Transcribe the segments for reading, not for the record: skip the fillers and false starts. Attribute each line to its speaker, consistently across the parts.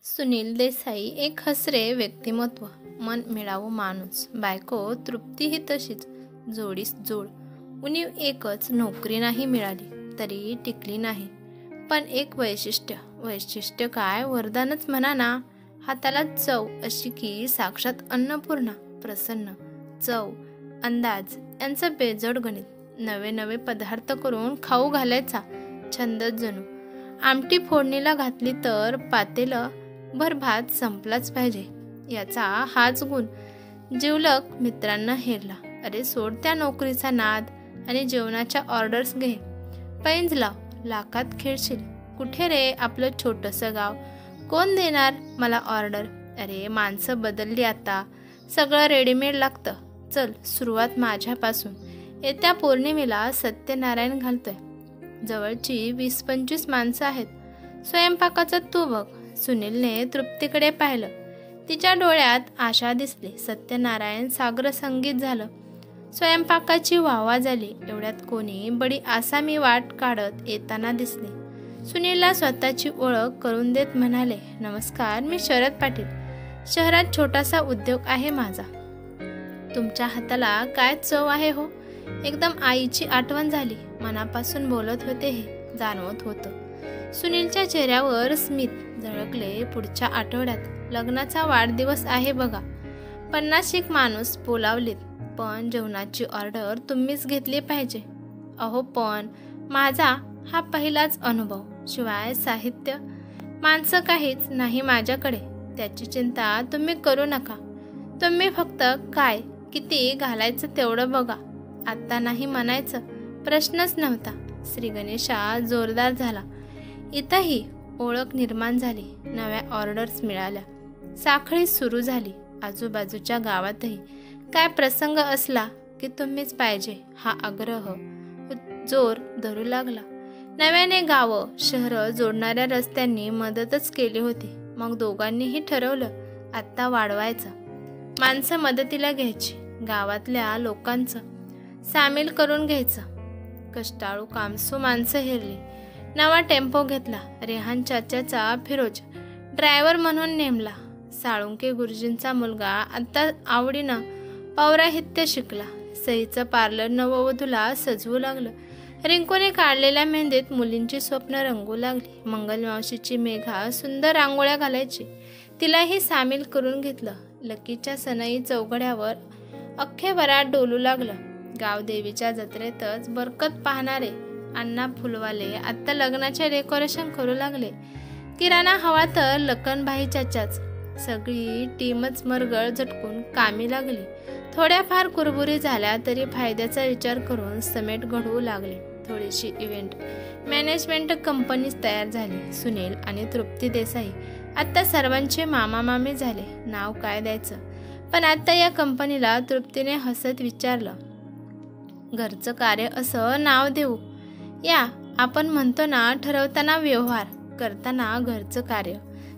Speaker 1: सुनील देसाई एक हसरे व्यक्तिमत्व, मन मिळावू माणूस, बायको तृप्ती ही तशीच, जोडीस जोड. उणीव एकच, नोकरी नाही मिळाली तरी टिकली नाही. पण एक वैशिष्ट्य काय, वरदानच म्हणा ना. हाताला चव अशी की साक्षात अन्नपूर्णा. प्रसन्न, चव, अंदाज यांचं बेजोड गणित. नवे नवे पदार्थ करून खाऊ घालायचा छंदच जणू. आमटी फोडणीला घातली तर पातेलं भर भात संपलाच पाहिजे, याचा हाच गुण. जिवलग मित्रांना हेरला. अरे सोड त्या नोकरीचा नाद आणि जेवणाच्या ऑर्डर्स घे. पैंज लाव, लाखात खेळशील. कुठे रे आपलं छोटंसं गाव, कोण देणार मला ऑर्डर. अरे माणसं बदलली आता, सगळं रेडीमेड लागतं. चल सुरुवात माझ्यापासून. येत्या पौर्णिमेला सत्यनारायण घालतोय. जवळची 20-25 माणसं आहेत. स्वयंपाकाचं तू बघ. सुनीलने तृप्तीकडे पाहिलं. तिच्या डोळ्यात आशा दिसली. सत्यनारायण सागर संगीत झालं. स्वयंपाकाची वाहवा झाली. एवढ्यात कोणी बडी आसामी वाट काढत येताना दिसले. सुनीलला स्वतःची ओळख करून देत म्हणाले, नमस्कार, मी शरद पाटील. शहरात छोटासा उद्योग आहे माझा. तुमच्या हाताला काय चव आहे हो. एकदम आईची आठवण झाली. मनापासून बोलत होते हे जाणवत होतं. सुनीलच्या चेहऱ्यावर स्मित झळकले. पुढच्या आठवड्यात लग्नाचा वाढदिवस आहे बघा. 50 माणूस बोलावलेत, पण जेवणाची ऑर्डर तुम्हीच घेतली पाहिजे. अहो पण माझा हा पहिलाच अनुभव. शिवाय साहित्य, माणसं काहीच नाही माझ्याकडे. त्याची चिंता तुम्ही करू नका. तुम्ही फक्त काय किती घालायचं तेवढं बघा. आत्ता नाही म्हणायचं प्रश्नच नव्हता. श्री गणेशा जोरदार झाला. इथंही ओळख निर्माण झाली. नव्या ऑर्डर्स मिळाल्या. साखळी सुरू झाली. आजूबाजूच्या गावातही काय प्रसंग असला की तुम्हीच पाहिजे हा आग्रह जोर धरू लागला. नव्याने गावं शहरं जोडणाऱ्या रस्त्यांनी मदतच केली होती. मग दोघांनीही ठरवलं आत्ता वाढवायचं. माणसं मदतीला घ्यायची. गावातल्या लोकांचं सामील करून घ्यायचं. कष्टाळू कामसू माणसं हेरली. नवा टेम्पो घेतला. रेहान चाच्याचा फिरोज ड्रायव्हर म्हणून नेमला. साळुंके गुरुजींचा मुलगा आता आवडीनं पौराहित्य शिकला. सईचं पार्लर नववधूला सजवू लागलं. रिंकूने काढलेल्या मेहंदीत मुलींची स्वप्न रंगू लागली. मंगलमावशीची मेघा सुंदर रांगोळ्या घालायची. तिलाही सामील करून घेतलं. लकीच्या सनई चौघड्यावर अख्खे वरात डोलू लागलं. गावदेवीच्या जत्रेतच बरकत पाहणारे अण्णा फुलवाले आता लग्नाचे डेकोरेशन करू लागले. किराणा हवा तर लखनभाई चाचाच. सगळी टीमच मरगळ झटकून कामी लागली. थोड्याफार कुरबुरी झाल्या तरी फायद्याचा विचार करून समेट घडवू लागले. थोडीशी इव्हेंट मॅनेजमेंट कंपनी तयार झाली. सुनील आणि तृप्ती देसाई आता सर्वांचे मामा मामी झाले. नाव काय द्यायचं. पण आता या कंपनीला तृप्तीने हसत विचारलं, घरचं कार्य असं नाव देऊ या. आपण म्हणतो ना, ठरवताना व्यवहार, करताना घरचं कार्य.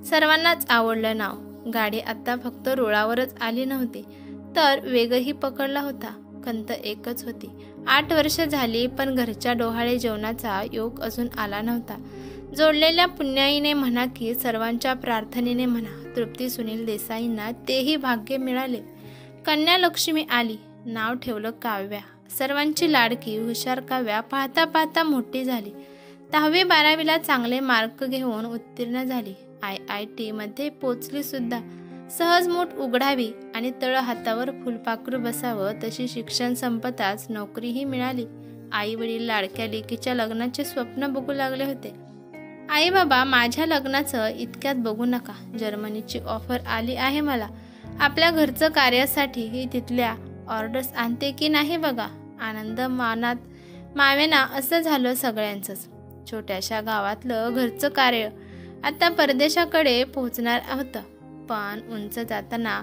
Speaker 1: सर्वांनाच आवडलं नाव. गाडी आता फक्त रुळावरच आली नव्हती तर वेगही पकडला होता. खंत एकच होती. 8 वर्ष झाली पण घरच्या डोहाळे जेवणाचा योग अजून आला नव्हता. जोडलेल्या पुण्याईने म्हणा की सर्वांच्या प्रार्थनेने म्हणा, तृप्ती सुनील देसाईंना तेही भाग्य मिळाले. कन्या लक्ष्मी आली. नाव ठेवलं काव्या. सर्वांची लाडकी हुशार काव्या पाहता पाहता मोठी झाली. 10वी-12वीला चांगले मार्क घेऊन उत्तीर्ण झाली. IIT मध्ये पोचली सुद्धा. सहज मूठ उघडावी आणि तळ हातावर फुलपाखरू बसावं तशी शिक्षण संपताच नोकरीही मिळाली. आई वडील लाडक्या लेकीच्या लग्नाचे स्वप्न बघू लागले होते. आई बाबा, माझ्या लग्नाचं इतक्यात बघू नका. जर्मनीची ऑफर आली आहे मला. आपल्या घरचं कार्यासाठी तिथल्या ऑर्डर्स आणते की नाही बघा. आनंद मानात मावेना असं झालं सगळ्यांचंच. छोट्याशा गावातलं घरचं कार्य आता परदेशाकडे पोहोचणार होतं. पण उंच जाताना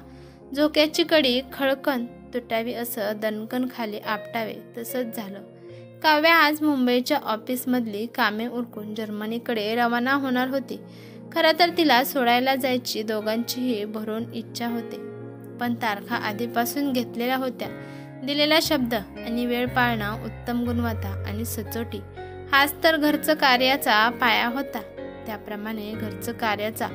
Speaker 1: झोक्याची कडी खळकन तुटावी असं दणकन खाली आपटावे तसंच झालं. काव्या आज मुंबईच्या ऑफिसमधली कामे उरकून जर्मनीकडे रवाना होणार होती. खरं तर तिला सोडायला जायची दोघांचीही भरून इच्छा होती. पण तारखा आधीपासून घेतलेल्या होत्या. दिलेला शब्द आणि वेळ पाळणं, उत्तम गुणवत्ता आणि सचोटी हाच तर घरचं कार्याचा पाया होता. त्याप्रमाणे घरचं कार्याचा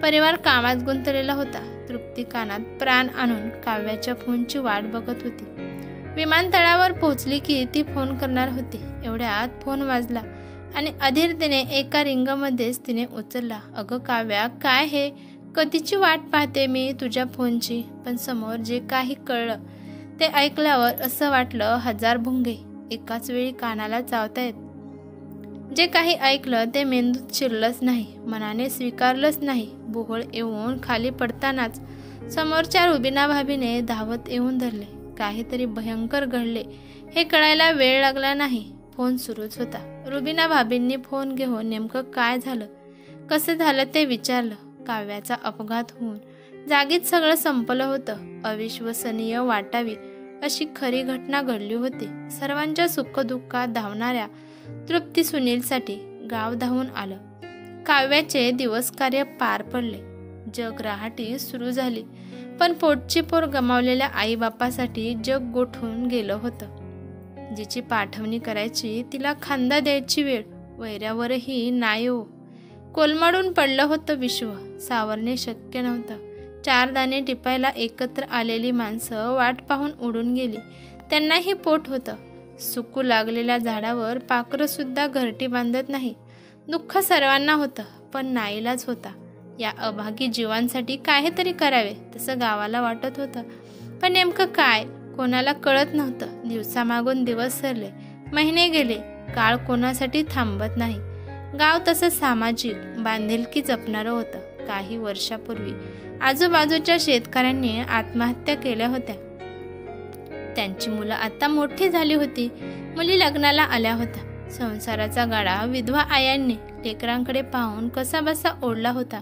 Speaker 1: परिवार कामात गुंतलेला होता. तृप्ती कानात प्राण आणून काव्याच्या फोनची वाट बघत होती. विमानतळावर पोहोचली की ती फोन करणार होती. एवढ्यात फोन वाजला आणि अधीरतेने एका रिंगमध्येच तिने उचलला. अगं काव्या, काय हे? कधीची वाट पाहते मी तुझ्या फोनची. पण समोर जे काही कळलं ते ऐकल्यावर असं वाटलं 1000 भुंगे एकाच वेळी कानाला चावतायत. जे काही ऐकलं ते मेंदूत शिरलंच नाही, मनाने स्वीकारलंच नाही. बोहळ येऊन खाली पडतानाच समोरच्या रुबिना भाभीने धावत येऊन धरले. काहीतरी भयंकर घडले हे कळायला वेळ लागला नाही. फोन सुरूच होता. रुबिना भाभींनी फोन घेऊन नेमकं काय झालं, कसं झालं ते विचारलं. काव्याचा अपघात होऊन जागीच सगळं संपलं होतं. अविश्वसनीय वाटावी अशी खरी घटना घडली होती. सर्वांच्या सुखदुःखात धावणाऱ्या तृप्ती सुनीलसाठी गाव धावून आलं. काव्याचे दिवस कार्य पार पडले. जग रहाटी सुरू झाली. पण पोटची पोर गमावलेल्या आईबापासाठी जग गोठून गेलं होतं. जिची पाठवणी करायची तिला खांदा द्यायची वेळ वैऱ्यावरही नाही हो. कोलमडून पडलं होतं विश्व. सावरणे शक्य नव्हतं. 4 दाणे टिपायला एकत्र आलेली माणसं वाट पाहून उडून गेली. त्यांनाही पोट होतं. सुकू लागलेल्या झाडावर पाखरं सुद्धा घरटी बांधत नाही. दुःख सर्वांना होतं, पण नाईलाज होता. या अभागी जीवांसाठी काहीतरी करावे तसं गावाला वाटत होतं. पण नेमकं काय कोणाला कळत नव्हतं. दिवसामागून दिवस सरले, महिने गेले. काळ कोणासाठी थांबत नाही. गाव तसं सामाजिक बांधिलकी जपणारं होतं. काही वर्षापूर्वी आजूबाजूच्या शेतकऱ्यांनी आत्महत्या केल्या होत्या. त्यांची मुलं आता मोठी झाली होती. मुली लग्नाला आल्या होत्या. संसाराचा गाडा विधवा आयांनी लेकरांकडे पाहून कसाबसा ओढला होता.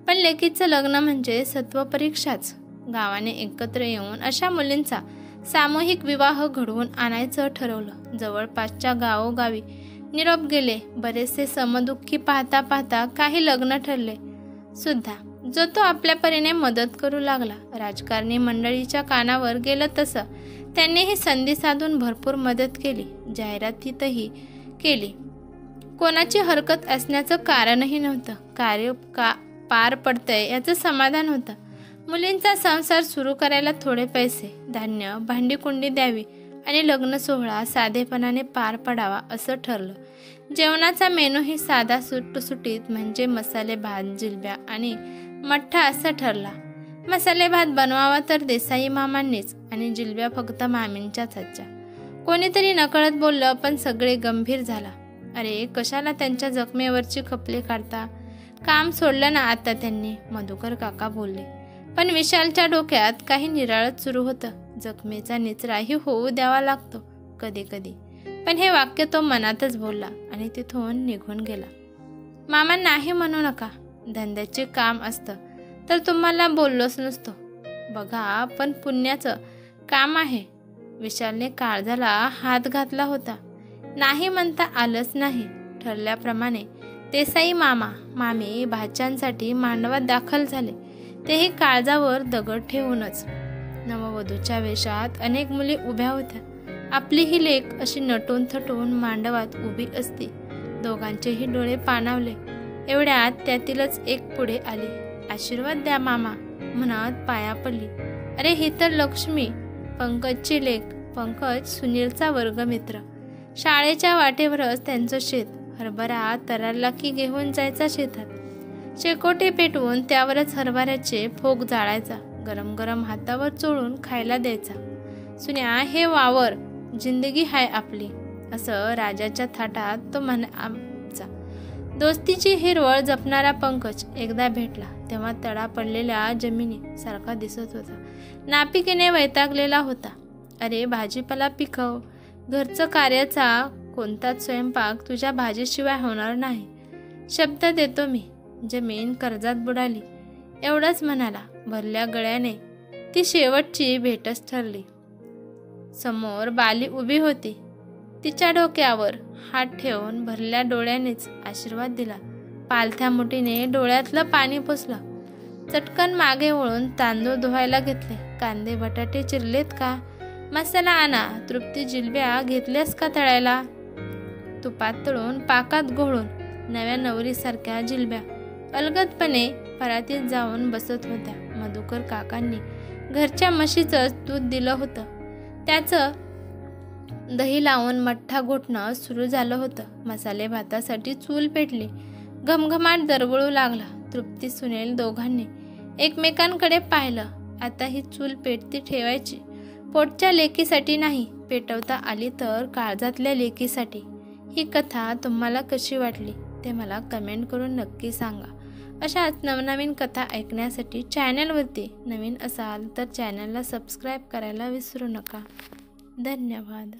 Speaker 1: पण लेकीचं लग्न म्हणजे सत्वपरीक्षाच. गावाने एकत्र येऊन अशा मुलींचा सामूहिक विवाह घडवून आणायचं ठरवलं. जवळपासच्या गावोगावी निरोप गेले. बरेचसे समदुःखी पाहता पाहता काही लग्न ठरले सुद्धा. जो तो आपल्या परीने मदत करू लागला. राजकारणी मंडळीच्या कानावर गेलं तसं त्यांनीही संधी साधून भरपूर मदत केली. जाहिरातीतही केली. कोणाची हरकत असण्याचं कारणही नव्हतं. कार्य पार पडतंय याचं समाधान होतं. मुलींचा संसार सुरू करायला थोडे पैसे, धान्य, भांडीकुंडी द्यावी आणि लग्न सोहळा साधेपणाने पार पडावा असं ठरलं. जेवणाचा मेनूही साधा सुटसुटीत म्हणजे मसाले भात, जिलब्या आणि मठ्ठा असा ठरला. मसाले भात बनवावा तर देसाई मामांनीच आणि जिलब्या फक्त मामींच्याच हातच्या. कोणीतरी नकळत बोललं, पण सगळे गंभीर झाला. अरे कशाला त्यांच्या जखमेवरची खपले काढता? काम सोडलं ना आता त्यांनी, मधुकर काका बोलले. पण विशालच्या डोक्यात काही निराळच सुरू होतं. जखमेचा निचराही होऊ द्यावा लागतो कधी कधी. पण हे वाक्य तो मनातच बोलला आणि तिथून निघून गेला. मामा नाही म्हणू नका, धंद्याचे काम असतं तर तुम्हाला बोललोच नसतो. बघा पण पुण्याचं काम आहे. विशालने काळजाला हात घातला होता. नाही म्हणता आलंच नाही. ठरल्याप्रमाणे देसाई मामा मामी भाच्यांसाठी मांडवात दाखल झाले. तेही काळजावर दगड ठेवूनच. नववधूच्या वेशात अनेक मुली उभ्या होत्या. आपली ही लेक अशी नटून थटून मांडवात उभी असती. दोघांचेही डोळे पाणावले. एवढ्यात त्यातीलच एक पुढे आली. आशीर्वाद द्या मामा म्हणत पाया पडली. अरे ही तर लक्ष्मी, पंकजची लेक. पंकज सुनीलचा वर्गमित्र. शाळेच्या वाटेवरच त्यांचं शेत. हरभरा तरारला की घेऊन जायचा शेतात. शेकोटी पेटवून त्यावरच हरभऱ्याचे फोग जाळायचा. गरम गरम हातावर चोळून खायला द्यायचा. सुन्या हे वावर जिंदगी हाय आपली असं राजाच्या थाटात तो म्हणायचा. दोस्तीची हिरवळ जपणारा पंकज एकदा भेटला तेव्हा तडा पडलेल्या जमिनी सारखा दिसत होता. नापिकीने वैतागलेला होता. अरे भाजीपाला पिकव. घरचं कार्याचा कोणताच स्वयंपाक तुझ्या भाजीशिवाय होणार नाही. शब्द देतो मी. जमीन कर्जात बुडाली एवढंच म्हणाला. भरल्या गळ्याने ती शेवटची भेटच ठरली. समोर बाली उभी होती. तिच्या डोक्यावर हात ठेवून भरल्या डोळ्यानेच आशीर्वाद दिला. पालथ्या मुठीने डोळ्यातलं पाणी पुसलं. चटकन मागे वळून तांदूळ धुवायला घेतले. कांदे बटाटे चिरलेत का? मसाला आणा. तृप्ती जिलब्या घेतल्यास का तळायला? तुपात तळून पाकात घोळून नव्या नवरीसारख्या जिलब्या अलगदपणे परातीत जाऊन बसत होत्या. मधुकर काकांनी घरच्या म्हशीचंच दूध दिलं होतं. त्याचं दही लावून मठ्ठा घोटणं सुरू झालं होतं. मसाले भातासाठी चूल पेटली. घमघमाट दरवळू लागला. तृप्ती सुनील दोघांनी एकमेकांकडे पाहिलं. आता ही चूल पेटती ठेवायची. पोटच्या लेकीसाठी नाही, पेटवता आली तर काळजातल्या लेकीसाठी. ही कथा तुम्हाला कशी वाटली ते मला कमेंट करून नक्की सांगा. अशाच नवनवीन कथा ऐकण्यासाठी चॅनलवरती नवीन असाल तर चॅनलला सबस्क्राईब करायला विसरू नका. धन्यवाद.